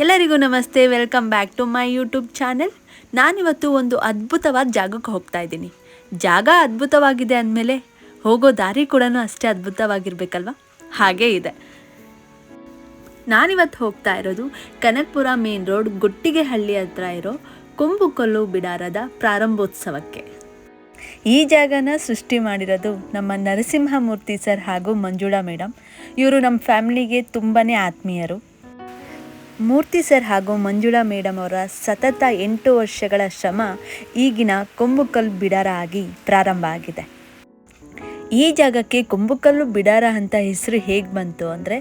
ಎಲ್ಲರಿಗೂ ನಮಸ್ತೆ, welcome back to my YouTube channel. ನಾನಿವತ್ತು ಒಂದು ಅದ್ಭುತವಾದ ಜಾಗಕ್ಕೆ ಹೋಗ್ತಾ ಇದ್ದೀನಿ. ಜಾಗ ಅದ್ಭುತವಾಗಿದೆ ಅಂದಮೇಲೆ ಹೋಗೋ ದಾರಿ ಕೂಡ ಅಷ್ಟೇ ಅದ್ಭುತವಾಗಿರಬೇಕಲ್ವ? ಹಾಗೇ ಇದೆ. ನಾನಿವತ್ತು ಹೋಗ್ತಾ ಇರೋದು ಕನಕಪುರ ಮೇನ್ ರೋಡ್ ಗುಟ್ಟಿಗೆಹಳ್ಳಿ ಹತ್ರ ಇರೋ ಕೊಂಬುಕೊಲ್ಲು ಬಿಡಾರದ ಪ್ರಾರಂಭೋತ್ಸವಕ್ಕೆ. ಈ ಜಾಗನ ಸೃಷ್ಟಿ ಮಾಡಿರೋದು ನಮ್ಮ ನರಸಿಂಹಮೂರ್ತಿ ಸರ್ ಹಾಗೂ ಮಂಜುಳಾ ಮೇಡಮ್. ಇವರು ನಮ್ಮ ಫ್ಯಾಮಿಲಿಗೆ ತುಂಬಾ ಆತ್ಮೀಯರು. ಮೂರ್ತಿ ಸರ್ ಹಾಗೂ ಮಂಜುಳಾ ಮೇಡಮ್ ಅವರ ಸತತ 8 ವರ್ಷಗಳ ಶ್ರಮ ಈಗಿನ ಕೊಂಬುಕಲ್ಲು ಬಿಡಾರ ಆಗಿ ಪ್ರಾರಂಭ ಆಗಿದೆ. ಈ ಜಾಗಕ್ಕೆ ಕೊಂಬುಕಲ್ಲು ಬಿಡಾರ ಅಂತ ಹೆಸರು ಹೇಗೆ ಬಂತು ಅಂದರೆ,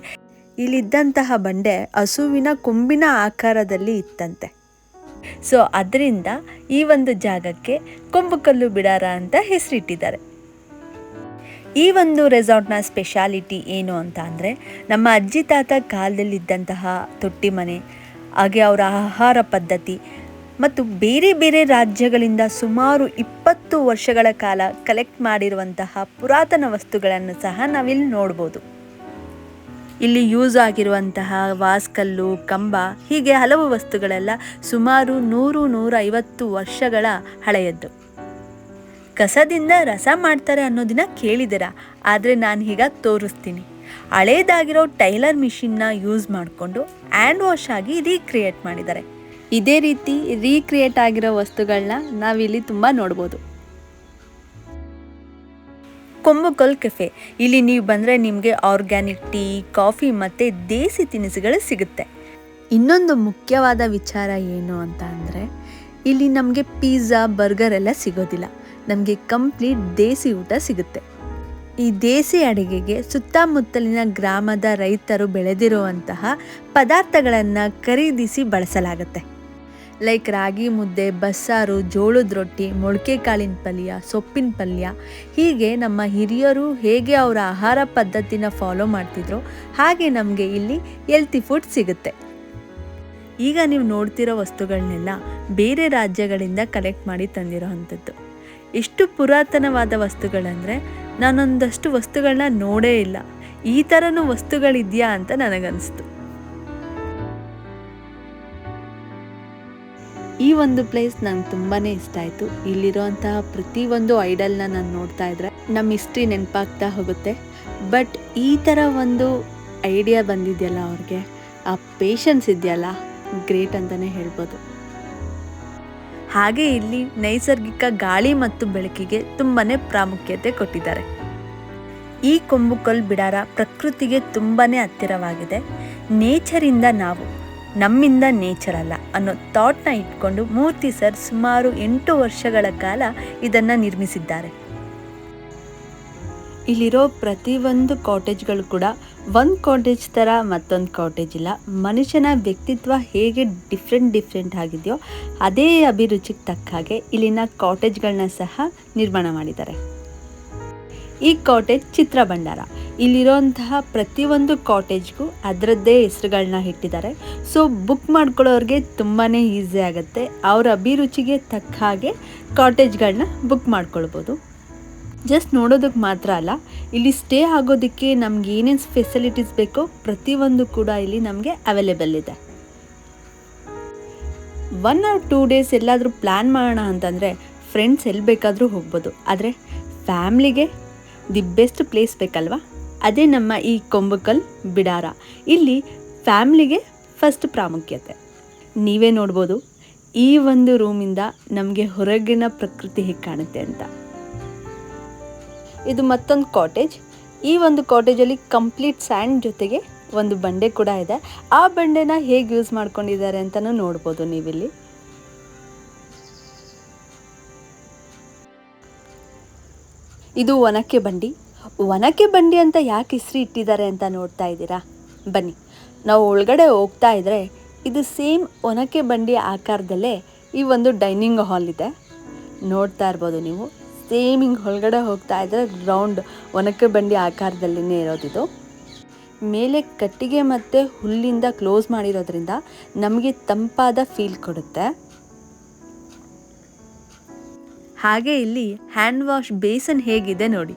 ಇಲ್ಲಿದ್ದಂತಹ ಬಂಡೆ ಹಸುವಿನ ಕೊಂಬಿನ ಆಕಾರದಲ್ಲಿ ಇತ್ತಂತೆ. ಸೊ ಅದರಿಂದ ಈ ಒಂದು ಜಾಗಕ್ಕೆ ಕೊಂಬುಕಲ್ಲು ಬಿಡಾರ ಅಂತ ಹೆಸರಿಟ್ಟಿದ್ದಾರೆ. ಈ ಒಂದು ರೆಸಾರ್ಟ್ನ ಸ್ಪೆಷಾಲಿಟಿ ಏನು ಅಂತ ಅಂದರೆ, ನಮ್ಮ ಅಜ್ಜಿ ತಾತ ಕಾಲದಲ್ಲಿದ್ದಂತಹ ತೊಟ್ಟಿ ಮನೆ, ಹಾಗೆ ಅವರ ಆಹಾರ ಪದ್ಧತಿ ಮತ್ತು ಬೇರೆ ಬೇರೆ ರಾಜ್ಯಗಳಿಂದ ಸುಮಾರು 20 ವರ್ಷಗಳ ಕಾಲ ಕಲೆಕ್ಟ್ ಮಾಡಿರುವಂತಹ ಪುರಾತನ ವಸ್ತುಗಳನ್ನು ಸಹ ನಾವಿಲ್ಲಿ ನೋಡ್ಬೋದು. ಇಲ್ಲಿ ಯೂಸ್ ಆಗಿರುವಂತಹ ವಾಸ್ಕಲ್ಲು, ಕಂಬ, ಹೀಗೆ ಹಲವು ವಸ್ತುಗಳೆಲ್ಲ ಸುಮಾರು 100-150 ವರ್ಷಗಳ ಹಳೆಯದ್ದು. ಕಸದಿಂದ ರಸ ಮಾಡ್ತಾರೆ ಅನ್ನೋದನ್ನ ಕೇಳಿದ್ದೀರಾ, ಆದರೆ ನಾನು ಈಗ ತೋರಿಸ್ತೀನಿ. ಹಳೇದಾಗಿರೋ ಟೈಲರ್ ಮಿಷಿನ್ನ ಯೂಸ್ ಮಾಡಿಕೊಂಡು ಹ್ಯಾಂಡ್ ವಾಶ್ ಆಗಿ ರೀಕ್ರಿಯೇಟ್ ಮಾಡಿದ್ದಾರೆ. ಇದೇ ರೀತಿ ರೀಕ್ರಿಯೇಟ್ ಆಗಿರೋ ವಸ್ತುಗಳನ್ನ ನಾವಿಲ್ಲಿ ತುಂಬ ನೋಡ್ಬೋದು. ಕೊಂಬುಕೊಲ್ ಕೆಫೆ, ಇಲ್ಲಿ ನೀವು ಬಂದರೆ ನಿಮಗೆ ಆರ್ಗ್ಯಾನಿಕ್ ಟೀ, ಕಾಫಿ ಮತ್ತು ದೇಸಿ ತಿನಿಸುಗಳು ಸಿಗುತ್ತೆ. ಇನ್ನೊಂದು ಮುಖ್ಯವಾದ ವಿಚಾರ ಏನು ಅಂತ ಅಂದರೆ, ಇಲ್ಲಿ ನಮಗೆ ಪಿಜ್ಜಾ, ಬರ್ಗರ್ ಎಲ್ಲ ಸಿಗೋದಿಲ್ಲ. ನಮಗೆ ಕಂಪ್ಲೀಟ್ ದೇಸಿ ಊಟ ಸಿಗುತ್ತೆ. ಈ ದೇಸಿ ಅಡುಗೆಗೆ ಸುತ್ತಮುತ್ತಲಿನ ಗ್ರಾಮದ ರೈತರು ಬೆಳೆದಿರುವಂತಹ ಪದಾರ್ಥಗಳನ್ನು ಖರೀದಿಸಿ ಬಳಸಲಾಗುತ್ತೆ. ಲೈಕ್ ರಾಗಿ ಮುದ್ದೆ, ಬಸ್ಸಾರು, ಜೋಳದ ರೊಟ್ಟಿ, ಮೊಳಕೆ ಕಾಳಿನ ಪಲ್ಯ, ಸೊಪ್ಪಿನ ಪಲ್ಯ, ಹೀಗೆ ನಮ್ಮ ಹಿರಿಯರು ಹೇಗೆ ಅವರ ಆಹಾರ ಪದ್ಧತಿನ ಫಾಲೋ ಮಾಡ್ತಿದ್ರು ಹಾಗೆ ನಮಗೆ ಇಲ್ಲಿ ಹೆಲ್ತಿ ಫುಡ್ ಸಿಗುತ್ತೆ. ಈಗ ನೀವು ನೋಡ್ತಿರೋ ವಸ್ತುಗಳನ್ನೆಲ್ಲ ಬೇರೆ ರಾಜ್ಯಗಳಿಂದ ಕಲೆಕ್ಟ್ ಮಾಡಿ ತಂದಿರೋ ಅಂಥದ್ದು. ಎಷ್ಟು ಪುರಾತನವಾದ ವಸ್ತುಗಳಂದರೆ, ನಾನೊಂದಷ್ಟು ವಸ್ತುಗಳನ್ನ ನೋಡೇ ಇಲ್ಲ. ಈ ಥರನೂ ವಸ್ತುಗಳಿದೆಯಾ ಅಂತ ನನಗನ್ನಿಸ್ತು. ಈ ಒಂದು ಪ್ಲೇಸ್ ನಂಗೆ ತುಂಬಾ ಇಷ್ಟ ಆಯಿತು. ಇಲ್ಲಿರುವಂತಹ ಪ್ರತಿಯೊಂದು ಐಡಲ್ನ ನಾನು ನೋಡ್ತಾ ಇದ್ರೆ ನಮ್ಮ ಹಿಸ್ಟ್ರಿ ನೆನಪಾಗ್ತಾ ಹೋಗುತ್ತೆ. ಬಟ್ ಈ ಥರ ಒಂದು ಐಡಿಯಾ ಬಂದಿದೆಯಲ್ಲ ಅವ್ರಿಗೆ, ಆ ಪೇಷನ್ಸ್ ಇದೆಯಲ್ಲ, ಗ್ರೇಟ್ ಅಂತಲೇ ಹೇಳ್ಬೋದು. ಹಾಗೆ ಇಲ್ಲಿ ನೈಸರ್ಗಿಕ ಗಾಳಿ ಮತ್ತು ಬೆಳಕಿಗೆ ತುಂಬಾ ಪ್ರಾಮುಖ್ಯತೆ ಕೊಟ್ಟಿದ್ದಾರೆ. ಈ ಕೊಂಬುಕೊಲ್ ಬಿಡಾರ ಪ್ರಕೃತಿಗೆ ತುಂಬಾ ಹತ್ತಿರವಾಗಿದೆ. ನೇಚರಿಂದ ನಾವು, ನಮ್ಮಿಂದ ನೇಚರ್ ಅಲ್ಲ ಅನ್ನೋ ಥಾಟ್ನ ಇಟ್ಕೊಂಡು ಮೂರ್ತಿ ಸರ್ ಸುಮಾರು 8 ವರ್ಷಗಳ ಕಾಲ ಇದನ್ನು ನಿರ್ಮಿಸಿದ್ದಾರೆ. ಇಲ್ಲಿರೋ ಪ್ರತಿಯೊಂದು ಕಾಟೇಜ್ಗಳು ಕೂಡ ಒಂದು ಕಾಟೇಜ್ ಥರ ಮತ್ತೊಂದು ಕಾಟೇಜ್ ಇಲ್ಲ. ಮನುಷ್ಯನ ವ್ಯಕ್ತಿತ್ವ ಹೇಗೆ ಡಿಫ್ರೆಂಟ್ ಆಗಿದೆಯೋ ಅದೇ ಅಭಿರುಚಿಗೆ ತಕ್ಕ ಹಾಗೆ ಇಲ್ಲಿನ ಕಾಟೇಜ್ಗಳನ್ನ ಸಹ ನಿರ್ಮಾಣ ಮಾಡಿದ್ದಾರೆ. ಈ ಕಾಟೇಜ್ ಚಿತ್ರ ಭಂಡಾರ. ಇಲ್ಲಿರೋಂತಹ ಪ್ರತಿಯೊಂದು ಕಾಟೇಜ್ಗೂ ಅದರದ್ದೇ ಹೆಸರುಗಳನ್ನ ಇಟ್ಟಿದ್ದಾರೆ. ಸೊ ಬುಕ್ ಮಾಡ್ಕೊಳ್ಳೋರಿಗೆ ತುಂಬಾ ಈಸಿ ಆಗುತ್ತೆ. ಅವರ ಅಭಿರುಚಿಗೆ ತಕ್ಕ ಹಾಗೆ ಕಾಟೇಜ್ಗಳನ್ನ ಬುಕ್ ಮಾಡ್ಕೊಳ್ಬೋದು. ಜಸ್ಟ್ ನೋಡೋದಕ್ಕೆ ಮಾತ್ರ ಅಲ್ಲ, ಇಲ್ಲಿ ಸ್ಟೇ ಆಗೋದಕ್ಕೆ ನಮ್ಗೆ ಏನೇನು ಫೆಸಿಲಿಟೀಸ್ ಬೇಕೋ ಪ್ರತಿಯೊಂದು ಕೂಡ ಇಲ್ಲಿ ನಮಗೆ ಅವೈಲೇಬಲ್ ಇದೆ. 1 or 2 ಡೇಸ್ ಎಲ್ಲಾದರೂ ಪ್ಲ್ಯಾನ್ ಮಾಡೋಣ ಅಂತಂದರೆ ಫ್ರೆಂಡ್ಸ್ ಎಲ್ಲಿ ಬೇಕಾದರೂ ಹೋಗ್ಬೋದು. ಆದರೆ ಫ್ಯಾಮ್ಲಿಗೆ ದಿ ಬೆಸ್ಟ್ ಪ್ಲೇಸ್ ಬೇಕಲ್ವಾ? ಅದೇ ನಮ್ಮ ಈ ಕೊಂಬುಕಲ್ ಬಿಡಾರ. ಇಲ್ಲಿ ಫ್ಯಾಮ್ಲಿಗೆ ಫಸ್ಟ್ ಪ್ರಾಮುಖ್ಯತೆ. ನೀವೇ ನೋಡ್ಬೋದು ಈ ಒಂದು ರೂಮಿಂದ ನಮಗೆ ಹೊರಗಿನ ಪ್ರಕೃತಿ ಹೇಗೆ ಕಾಣುತ್ತೆ ಅಂತ. ಇದು ಮತ್ತೊಂದು ಕಾಟೇಜ್. ಈ ಒಂದು ಕಾಟೇಜಲ್ಲಿ ಕಂಪ್ಲೀಟ್ ಸ್ಯಾಂಡ್ ಜೊತೆಗೆ ಒಂದು ಬಂಡೆ ಕೂಡ ಇದೆ. ಆ ಬಂಡೆನ ಹೇಗೆ ಯೂಸ್ ಮಾಡ್ಕೊಂಡಿದ್ದಾರೆ ಅಂತಲೂ ನೋಡ್ಬೋದು ನೀವಿಲ್ಲಿ. ಇದು ಒನಕೆ ಬಂಡಿ. ಒನಕೆ ಬಂಡಿ ಅಂತ ಯಾಕೆ ಹೆಸರು ಇಟ್ಟಿದ್ದಾರೆ ಅಂತ ನೋಡ್ತಾ ಇದ್ದೀರಾ? ಬನ್ನಿ, ನಾವು ಒಳಗಡೆ ಹೋಗ್ತಾ ಇದ್ದರೆ ಇದು ಸೇಮ್ ಒನಕೆ ಬಂಡಿ ಆಕಾರದಲ್ಲೇ ಈ ಒಂದು ಡೈನಿಂಗ್ ಹಾಲ್ ಇದೆ. ನೋಡ್ತಾ ಇರ್ಬೋದು ನೀವು. ಸೇಮ್ ಹಿಂಗೆ ಒಳಗಡೆ ಹೋಗ್ತಾ ಇದ್ದರೆ ರೌಂಡ್ ಒನಕೆ ಬಂಡಿ ಆಕಾರದಲ್ಲಿನೇ ಇರೋದಿದು. ಮೇಲೆ ಕಟ್ಟಿಗೆ ಮತ್ತು ಹುಲ್ಲಿಂದ ಕ್ಲೋಸ್ ಮಾಡಿರೋದ್ರಿಂದ ನಮಗೆ ತಂಪಾದ ಫೀಲ್ ಕೊಡುತ್ತೆ. ಹಾಗೆ ಇಲ್ಲಿ ಹ್ಯಾಂಡ್ ವಾಶ್ ಬೇಸನ್ ಹೇಗಿದೆ ನೋಡಿ.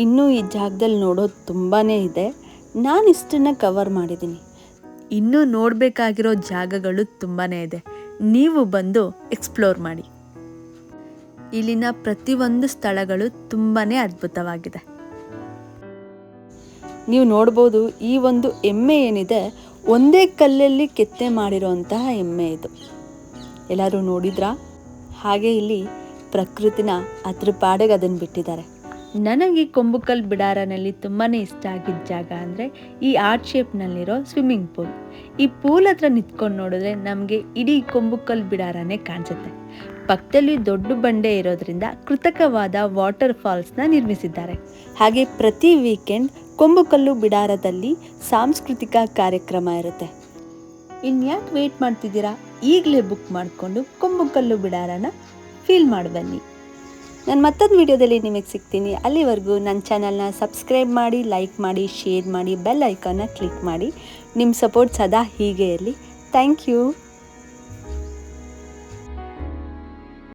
ಇನ್ನೂ ಈ ಜಾಗದಲ್ಲಿ ನೋಡೋದು ತುಂಬಾ ಇದೆ. ನಾನು ಇಷ್ಟನ್ನು ಕವರ್ ಮಾಡಿದ್ದೀನಿ. ಇನ್ನೂ ನೋಡಬೇಕಾಗಿರೋ ಜಾಗಗಳು ತುಂಬಾ ಇದೆ. ನೀವು ಬಂದು ಎಕ್ಸ್ಪ್ಲೋರ್ ಮಾಡಿ. ಇಲ್ಲಿನ ಪ್ರತಿಯೊಂದು ಸ್ಥಳಗಳು ತುಂಬಾ ಅದ್ಭುತವಾಗಿದೆ. ನೀವು ನೋಡ್ಬೋದು, ಈ ಒಂದು ಎಮ್ಮೆ ಏನಿದೆ ಒಂದೇ ಕಲ್ಲಲ್ಲಿ ಕೆತ್ತೆ ಮಾಡಿರೋಂತಹ ಎಮ್ಮೆ ಇದು. ಎಲ್ಲರೂ ನೋಡಿದ್ರಾ? ಹಾಗೆ ಇಲ್ಲಿ ಪ್ರಕೃತಿನ ಅದ್ರ ಪಾಡಿಗೆ ಅದನ್ನು ಬಿಟ್ಟಿದ್ದಾರೆ. ನನಗೆ ಕೊಂಬುಕಲ್ ಬಿಡಾರನಲ್ಲಿ ತುಂಬಾ ಇಷ್ಟ ಆಗಿದ್ದ ಜಾಗ ಅಂದರೆ ಈ ಆರ್ಟ್ ಶೇಪ್ನಲ್ಲಿರೋ ಸ್ವಿಮ್ಮಿಂಗ್ ಪೂಲ್. ಈ ಪೂಲ್ ಹತ್ರ ನಿಂತ್ಕೊಂಡು ನೋಡಿದ್ರೆ ನಮಗೆ ಇಡೀ ಕೊಂಬುಕಲ್ ಬಿಡಾರನೇ ಕಾಣಿಸುತ್ತೆ. ಪಕ್ಕದಲ್ಲಿ ದೊಡ್ಡ ಬಂಡೆ ಇರೋದ್ರಿಂದ ಕೃತಕವಾದ ವಾಟರ್ ಫಾಲ್ಸ್ನ ನಿರ್ಮಿಸಿದ್ದಾರೆ. ಹಾಗೆ ಪ್ರತಿ ವೀಕೆಂಡ್ ಕೊಂಬುಕಲ್ಲು ಬಿಡಾರದಲ್ಲಿ ಸಾಂಸ್ಕೃತಿಕ ಕಾರ್ಯಕ್ರಮ ಇರುತ್ತೆ. ಇನ್ಯಾಕೆ ವೇಟ್ ಮಾಡ್ತಿದ್ದೀರಾ? ಈಗಲೇ ಬುಕ್ ಮಾಡಿಕೊಂಡು ಕೊಂಬುಕಲ್ಲು ಬಿಡಾರನ ಫೀಲ್ ಮಾಡಿ ಬನ್ನಿ. ನಾನು ಮತ್ತೊಂದು ವಿಡಿಯೋದಲ್ಲಿ ನಿಮಗೆ ಸಿಗ್ತೀನಿ. ಅಲ್ಲಿವರೆಗೂ ನನ್ನ ಚಾನಲ್ನ ಸಬ್ಸ್ಕ್ರೈಬ್ ಮಾಡಿ, ಲೈಕ್ ಮಾಡಿ, ಶೇರ್ ಮಾಡಿ, ಬೆಲ್ ಐಕಾನ್ನ ಕ್ಲಿಕ್ ಮಾಡಿ. ನಿಮ್ಮ ಸಪೋರ್ಟ್ ಸದಾ ಹೀಗೆ ಇರಲಿ. Thank you.